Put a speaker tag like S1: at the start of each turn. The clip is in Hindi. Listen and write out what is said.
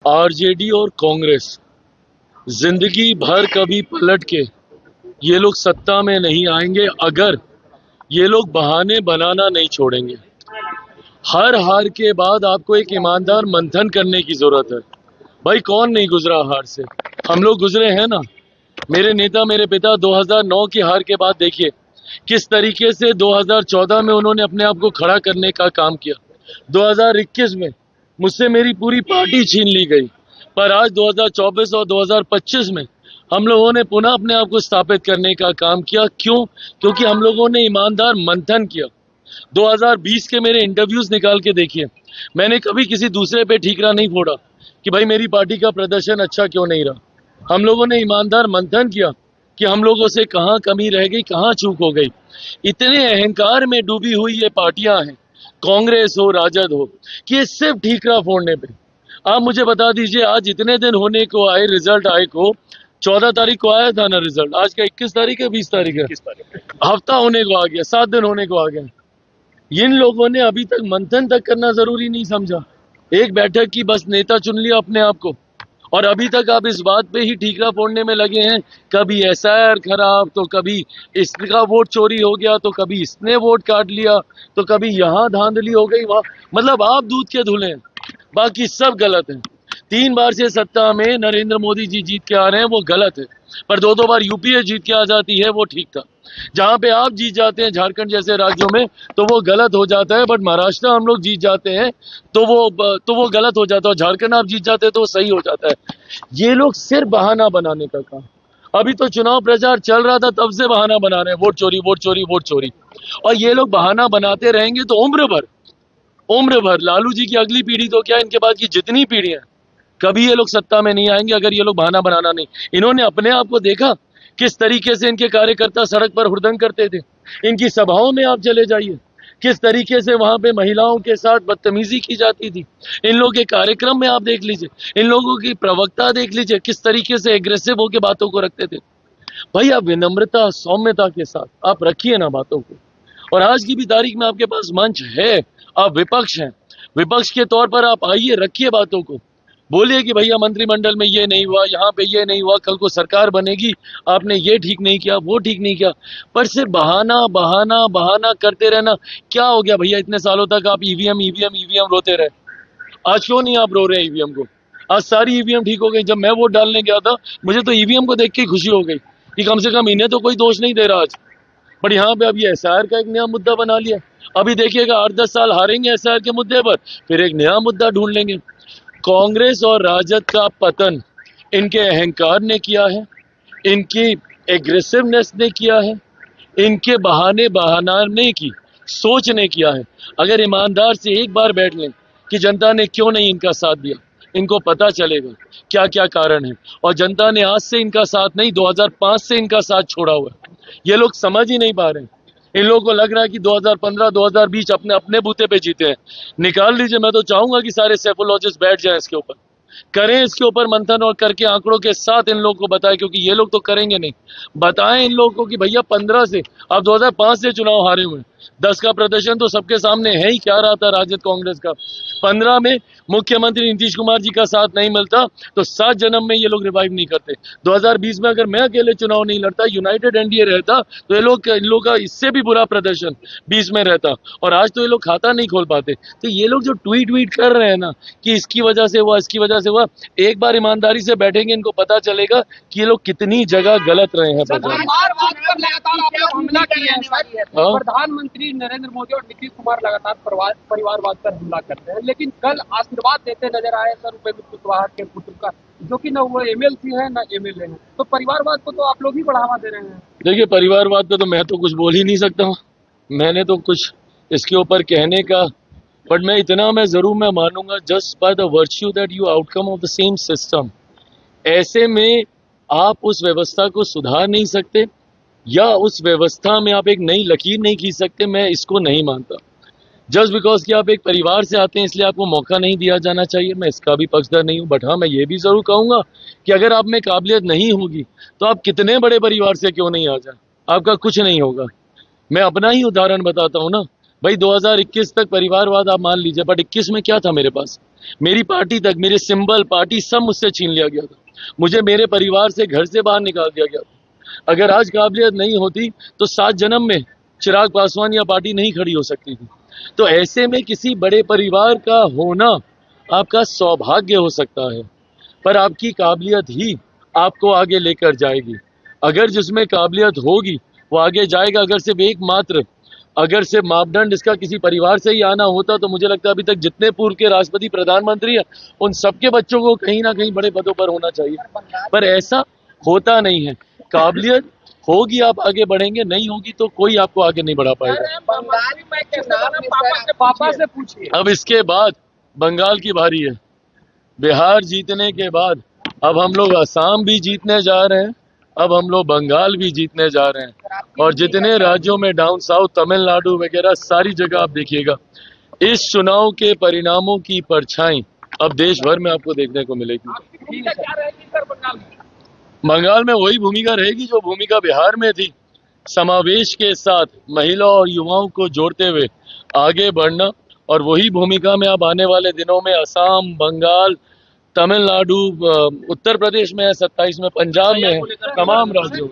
S1: आरजेडी और कांग्रेस जिंदगी भर कभी पलट के ये लोग सत्ता में नहीं आएंगे अगर ये लोग बहाने बनाना नहीं छोड़ेंगे। हर हार के बाद आपको एक ईमानदार मंथन करने की जरूरत है। भाई कौन नहीं गुजरा हार से, हम लोग गुजरे हैं ना। मेरे नेता मेरे पिता 2009 की हार के बाद देखिए किस तरीके से 2014 में उन्होंने अपने आप को खड़ा करने का काम किया। 2021 में मुझसे मेरी पूरी पार्टी छीन ली गई, पर आज 2024 और 2025 में हम लोगों ने पुनः अपने आप को स्थापित करने का काम किया। क्यों? क्योंकि हम लोगों ने ईमानदार मंथन किया। 2020 के मेरे इंटरव्यूज निकाल के देखिए, मैंने कभी किसी दूसरे पे ठीकरा नहीं फोड़ा कि भाई मेरी पार्टी का प्रदर्शन अच्छा क्यों नहीं रहा। हम लोगों ने ईमानदार मंथन किया कि हम लोगों से कहां कमी रह गई, कहां चूक हो गई। इतने अहंकार में डूबी हुई ये पार्टियां हैं, कांग्रेस हो राजद हो, कि ये सिर्फ ठीकरा फोड़ने पे। आप मुझे बता दीजिए, आज इतने दिन होने को आए, रिजल्ट आए को 14 तारीख को आया था ना रिजल्ट, आज का 21 तारीख है, 20 तारीख है, हफ्ता होने को आ गया, 7 दिन होने को आ गया। इन लोगों ने अभी तक मंथन तक करना जरूरी नहीं समझा। एक बैठक की बस नेता चुन लिया अपने आप को, और अभी तक आप इस बात पे ही ठीकरा फोड़ने में लगे हैं। कभी एसआईआर खराब, तो कभी इसका वोट चोरी हो गया, तो कभी इसने वोट काट लिया, तो कभी यहाँ धांधली हो गई, वहां। मतलब आप दूध के धुले हैं, बाकी सब गलत है। 3 बार से सत्ता में नरेंद्र मोदी जी जीत के आ रहे हैं, वो गलत है। पर 2 बार यूपीए जीत के आ जाती है, वो ठीक था। जहां पे आप जीत जाते हैं झारखंड जैसे राज्यों में, तो वो गलत हो जाता है। बट महाराष्ट्र हम लोग जीत जाते हैं तो वो गलत हो जाता है। झारखंड आप जीत जाते हैं तो वो सही हो जाता है। ये लोग सिर्फ बहाना बनाने का काम। अभी तो चुनाव प्रचार चल रहा था, तब से बहाना बना रहे हैं, वोट चोरी वोट चोरी वोट चोरी। और ये लोग बहाना बनाते रहेंगे तो उम्र भर लालू जी की अगली पीढ़ी तो क्या, इनके बाद की जितनी पीढ़ियां, कभी ये लोग सत्ता में नहीं आएंगे अगर ये लोग बहाना बनाना नहीं। इन्होंने अपने आप को देखा किस तरीके से इनके कार्यकर्ता सड़क पर हुड़दंग करते थे। इनकी सभाओं में आप चले जाइए, किस तरीके से वहां पे महिलाओं के साथ बदतमीजी की जाती थी। इन लोगों के कार्यक्रम में आप देख लीजिए, इन लोगों की प्रवक्ता देख लीजिए, किस तरीके से एग्रेसिव होकर बातों को रखते थे। भाई आप विनम्रता सौम्यता के साथ आप रखिए ना बातों को। और आज की भी तारीख में आपके पास मंच है, आप विपक्ष हैं, विपक्ष के तौर पर आप आइए, रखिए बातों को। बोलिए कि भैया मंत्रिमंडल में ये नहीं हुआ, यहाँ पे ये नहीं हुआ, कल को सरकार बनेगी, आपने ये ठीक नहीं किया, वो ठीक नहीं किया। पर सिर्फ बहाना बहाना बहाना करते रहना। क्या हो गया भैया, इतने सालों तक आप ईवीएम ईवीएम ईवीएम रोते रहे, आज क्यों नहीं आप रो रहे ईवीएम को? आज सारी ईवीएम ठीक हो गई। जब मैं वोट डालने गया था, मुझे तो ईवीएम को देख के खुशी हो गई कि कम से कम इन्हें तो कोई दोष नहीं दे रहा आज। बट यहाँ पे अभी एसआईआर का एक नया मुद्दा बना लिया। अभी देखिएगा 8-10 साल हारेंगे एसआईआर के मुद्दे पर, फिर एक नया मुद्दा ढूंढ लेंगे। कांग्रेस और राजद का पतन इनके अहंकार ने किया है, इनकी एग्रेसिवनेस ने किया है, इनके बहाने बहाने की सोच ने किया है। अगर ईमानदार से एक बार बैठ लें कि जनता ने क्यों नहीं इनका साथ दिया, इनको पता चलेगा क्या क्या कारण है। और जनता ने आज से इनका साथ नहीं, 2005 से इनका साथ छोड़ा हुआ है। ये लोग समझ ही नहीं पा रहे हैं। इन लोगों को लग रहा है कि 2015-2020 अपने अपने बूते पे जीते हैं। निकाल लीजिए। मैं तो चाहूंगा कि सारे सेफोलॉजिस्ट बैठ जाएं इसके ऊपर, करें इसके ऊपर मंथन, और करके आंकड़ों के साथ इन लोगों को बताएं, क्योंकि ये लोग तो करेंगे नहीं। बताएं इन लोगों को कि भैया 15 से, आप 2005 से चुनाव हारे हुए हैं, 10 का प्रदर्शन तो सबके सामने है ही, क्या रहा था राजद कांग्रेस का। 15 में मुख्यमंत्री नीतीश कुमार जी का साथ नहीं मिलता तो 7 जन्म में ये लोग रिवाइव नहीं करते। 2020 में अगर मैं अकेले चुनाव नहीं लड़ता, यूनाइटेड एनडीए रहता, तो इन लोग का इससे भी बुरा प्रदर्शन 20 में रहता। और आज तो ये लोग खाता नहीं खोल पाते। तो ये लोग जो ट्वीट कर रहे हैं ना कि इसकी वजह से हुआ, इसकी वजह से हुआ, एक बार ईमानदारी से बैठेंगे, इनको पता चलेगा कि ये लोग कितनी जगह गलत रहे हैं।
S2: प्रधानमंत्री नरेंद्र मोदी और नीतीश कुमार लगातार परिवारवाद पर हमला करते हैं, लेकिन कल आशीर्वाद देते नजर आए सर उपेंद्र कुशवाहा के पुत्र का, जो कि न वो एमएलसी है न एमएलए है। तो परिवारवाद को तो आप लोग ही बढ़ावा दे रहे हैं।
S1: देखिए, परिवारवाद पे तो मैं तो कुछ बोल ही नहीं सकता हूँ, मैंने तो कुछ इसके ऊपर कहने का। बट मैं इतना मैं मानूंगा, just by the virtue that you outcome of the same system, ऐसे में आप उस व्यवस्था को सुधार नहीं सकते या उस व्यवस्था में आप एक नई लकीर नहीं खींच सकते। मैं इसको नहीं मानता। जस्ट बिकॉज कि आप एक परिवार से आते हैं इसलिए आपको मौका नहीं दिया जाना चाहिए, मैं इसका भी पक्षधर नहीं हूँ। बट हाँ, मैं ये भी जरूर कहूंगा कि अगर आप में काबिलियत नहीं होगी तो आप कितने बड़े परिवार से क्यों नहीं आ जाए, आपका कुछ नहीं होगा। मैं अपना ही उदाहरण बताता हूँ ना। भाई 2021 तक परिवारवाद आप मान लीजिए, बट 21 में क्या था मेरे पास? मेरी पार्टी तक, मेरे सिंबल पार्टी सब मुझसे छीन लिया गया था। मुझे मेरे परिवार से, घर से बाहर निकाल दिया गया था। अगर आज काबिलियत नहीं होती तो 7 जन्म में चिराग पासवान या पार्टी नहीं खड़ी हो सकती थी। तो ऐसे में किसी बड़े परिवार का होना आपका सौभाग्य हो सकता है, पर आपकी काबिलियत ही आपको आगे लेकर जाएगी। अगर जिसमें काबिलियत होगी वो आगे जाएगा। अगर सिर्फ मापदंड इसका किसी परिवार से ही आना होता तो मुझे लगता है अभी तक जितने पूर्व के राष्ट्रपति, प्रधानमंत्री हैं, उन सबके बच्चों को कहीं ना कहीं बड़े पदों पर होना चाहिए, पर ऐसा होता नहीं है। काबिलियत होगी आप आगे बढ़ेंगे, नहीं होगी तो कोई आपको आगे नहीं बढ़ा पाएगा।
S2: बंगाल में कैसे बना, पापा से पूछिए।
S1: अब इसके बाद बंगाल की बारी है। बिहार जीतने के बाद अब हम लोग असम भी जीतने जा रहे हैं, अब हम लोग बंगाल भी जीतने जा रहे हैं, और जितने राज्यों में डाउन साउथ, तमिलनाडु वगैरह सारी जगह आप देखिएगा इस चुनाव के परिणामों की परछाई अब देश भर में आपको देखने को मिलेगी।
S2: आपकी भूमिका क्या रहेगी सर बंगाल में?
S1: बंगाल में वही भूमिका रहेगी जो भूमिका बिहार में थी, समावेश के साथ महिला और युवाओं को जोड़ते हुए आगे बढ़ना, और वही भूमिका में अब आने वाले दिनों में असम, बंगाल, तमिलनाडु, उत्तर प्रदेश में है, 27 में पंजाब में है, तमाम राज्यों में।